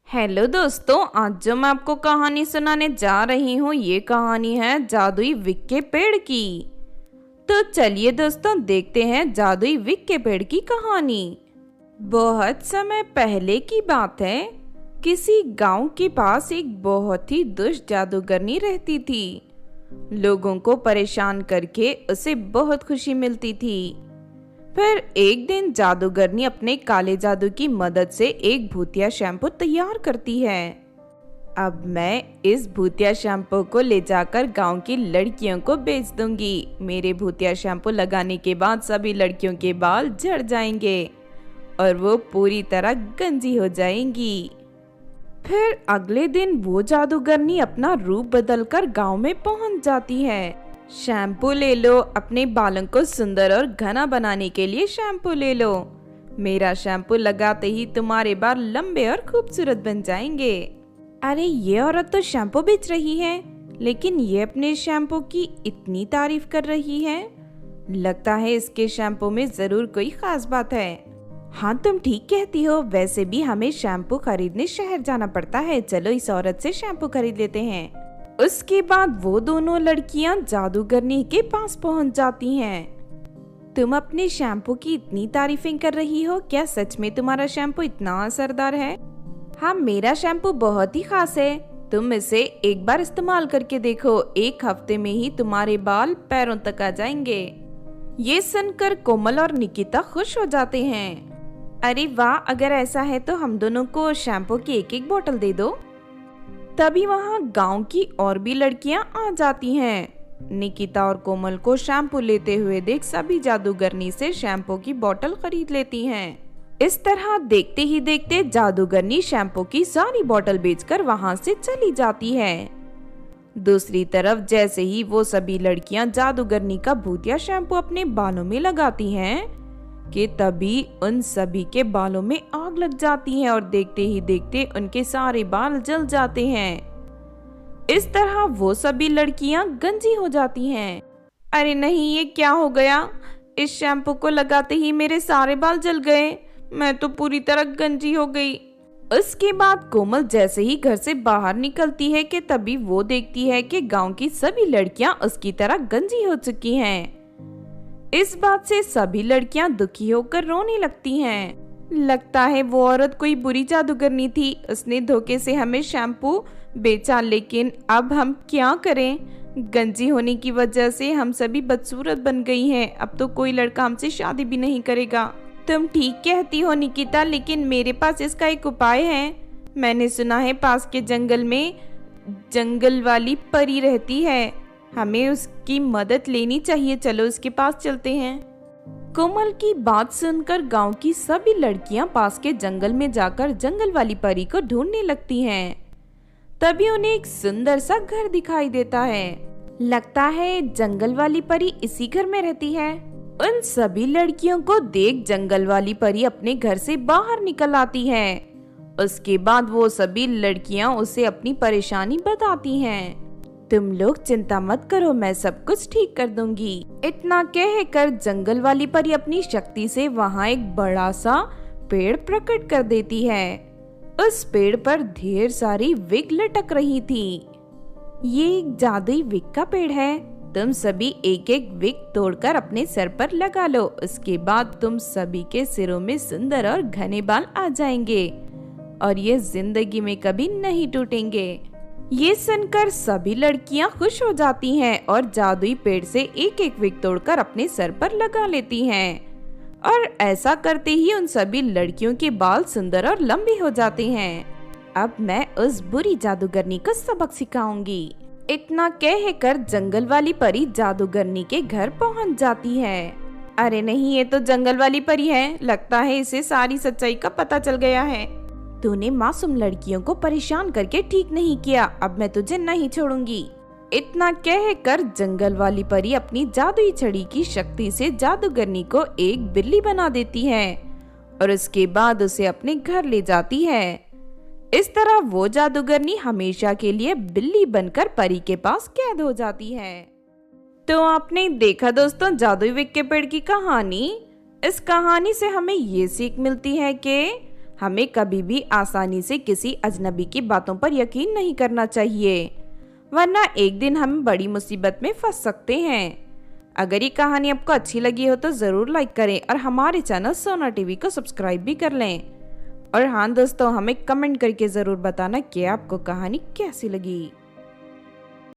Hello दोस्तों, आज जो मैं आपको कहानी सुनाने जा रही हूँ ये कहानी है जादुई विक के पेड़ की। तो चलिए दोस्तों देखते हैं जादुई विक के पेड़ की कहानी। बहुत समय पहले की बात है। किसी गांव के पास एक बहुत ही दुष्ट जादूगरनी रहती थी। लोगों को परेशान करके उसे बहुत खुशी मिलती थी। फिर एक दिन जादूगरनी अपने काले जादू की मदद से एक भूतिया शैम्पू तैयार करती है। अब मैं इस भूतिया शैम्पू को ले जाकर गांव की लड़कियों को बेच दूंगी। मेरे भूतिया शैम्पू लगाने के बाद सभी लड़कियों के बाल झड़ जाएंगे और वो पूरी तरह गंजी हो जाएंगी। फिर अगले दिन वो जादूगरनी अपना रूप बदलकर गांव में पहुंच जाती है। शैम्पू ले लो, अपने बालों को सुंदर और घना बनाने के लिए शैम्पू ले लो। मेरा शैम्पू लगाते ही तुम्हारे बाल लंबे और खूबसूरत बन जाएंगे। अरे ये औरत तो शैम्पू बेच रही है, लेकिन ये अपने शैम्पू की इतनी तारीफ कर रही है। लगता है इसके शैम्पू में जरूर कोई खास बात है। हाँ तुम ठीक कहती हो, वैसे भी हमें शैम्पू खरीदने शहर जाना पड़ता है। चलो इस औरत से शैम्पू खरीद लेते हैं। उसके बाद वो दोनों लड़कियां जादूगरनी के पास पहुंच जाती हैं। तुम अपने शैम्पू की इतनी तारीफें कर रही हो, क्या सच में तुम्हारा शैम्पू इतना असरदार है? हाँ मेरा शैम्पू बहुत ही खास है। तुम इसे एक बार इस्तेमाल करके देखो, एक हफ्ते में ही तुम्हारे बाल पैरों तक आ जाएंगे। ये सुनकर कोमल और निकिता खुश हो जाते हैं। अरे वाह, अगर ऐसा है तो हम दोनों को शैम्पू की एक एक बोतल दे दो। तभी वहाँ गांव की और भी लड़कियां आ जाती हैं। निकिता और कोमल को शैम्पू लेते हुए देख सभी जादूगरनी से शैम्पू की बोतल खरीद लेती हैं। इस तरह देखते ही देखते जादूगरनी शैम्पू की सारी बोतल बेचकर वहाँ से चली जाती है। दूसरी तरफ जैसे ही वो सभी लड़कियां जादूगरनी का भूतिया शैम्पू अपने बालों में लगाती हैं कि तभी उन सभी के बालों में आग लग जाती है और देखते ही देखते उनके सारे बाल जल जाते हैं। इस तरह वो सभी लड़कियां गंजी हो जाती हैं। अरे नहीं, ये क्या हो गया? इस शैम्पू को लगाते ही मेरे सारे बाल जल गए। मैं तो पूरी तरह गंजी हो गई। उसके बाद कोमल जैसे ही घर से बाहर निकलती है कि तभी वो देखती है कि गांव की सभी लड़कियां उसकी तरह गंजी हो चुकी हैं। इस बात से सभी लड़कियां दुखी होकर रोने लगती हैं। लगता है वो औरत कोई बुरी जादूगरनी थी, उसने धोखे से हमें शैम्पू बेचा, लेकिन अब हम क्या करें? गंजी होने की वजह से हम सभी बदसूरत बन गई हैं। अब तो कोई लड़का हमसे शादी भी नहीं करेगा। तुम ठीक कहती हो निकिता, लेकिन मेरे पास इसका एक उपाय है। मैंने सुना है पास के जंगल में जंगल वाली परी रहती है, हमें उसकी मदद लेनी चाहिए। चलो उसके पास चलते हैं। कोमल की बात सुनकर गांव की सभी लड़कियां पास के जंगल में जाकर जंगल वाली परी को ढूंढने लगती हैं। तभी उन्हें एक सुंदर सा घर दिखाई देता है। लगता है जंगल वाली परी इसी घर में रहती है। उन सभी लड़कियों को देख जंगल वाली परी अपने घर से बाहर निकल आती है। उसके बाद वो सभी लड़कियां उसे अपनी परेशानी बताती हैं। तुम लोग चिंता मत करो, मैं सब कुछ ठीक कर दूंगी। इतना कहकर जंगल वाली परी अपनी शक्ति से वहाँ एक बड़ा सा पेड़ प्रकट कर देती है। उस पेड़ पर ढेर सारी विग लटक रही थी। ये एक जादुई विग का पेड़ है। तुम सभी एक एक विग तोड़कर अपने सर पर लगा लो। उसके बाद तुम सभी के सिरों में सुंदर और घने बाल आ जाएंगे और ये जिंदगी में कभी नहीं टूटेंगे। ये सुनकर सभी लड़कियां खुश हो जाती हैं और जादुई पेड़ से एक एक विग तोड़कर अपने सर पर लगा लेती हैं। और ऐसा करते ही उन सभी लड़कियों के बाल सुंदर और लंबे हो जाते हैं। अब मैं उस बुरी जादूगरनी को सबक सिखाऊंगी। इतना कहकर जंगल वाली परी जादूगरनी के घर पहुंच जाती है। अरे नहीं, ये तो जंगल वाली परी है। लगता है इसे सारी सच्चाई का पता चल गया है। तूने मासूम लड़कियों को परेशान करके ठीक नहीं किया, अब मैं तुझे नहीं छोड़ूंगी। इतना कहकर जंगल वाली परी अपनी जादुई छड़ी की शक्ति से जादूगरनी को एक बिल्ली बना देती है और उसके बाद उसे अपने घर ले जाती है। इस तरह वो जादूगरनी हमेशा के लिए बिल्ली बनकर परी के पास कैद हो जाती है। तो आपने देखा दोस्तों जादुई विक के पेड़ की कहानी। इस कहानी से हमें ये सीख मिलती है कि हमें कभी भी आसानी से किसी अजनबी की बातों पर यकीन नहीं करना चाहिए, वरना एक दिन हम बड़ी मुसीबत में फंस सकते हैं। अगर ये कहानी आपको अच्छी लगी हो तो ज़रूर लाइक करें और हमारे चैनल सोना टीवी को सब्सक्राइब भी कर लें। और हाँ दोस्तों, हमें कमेंट करके ज़रूर बताना कि आपको कहानी कैसी लगी।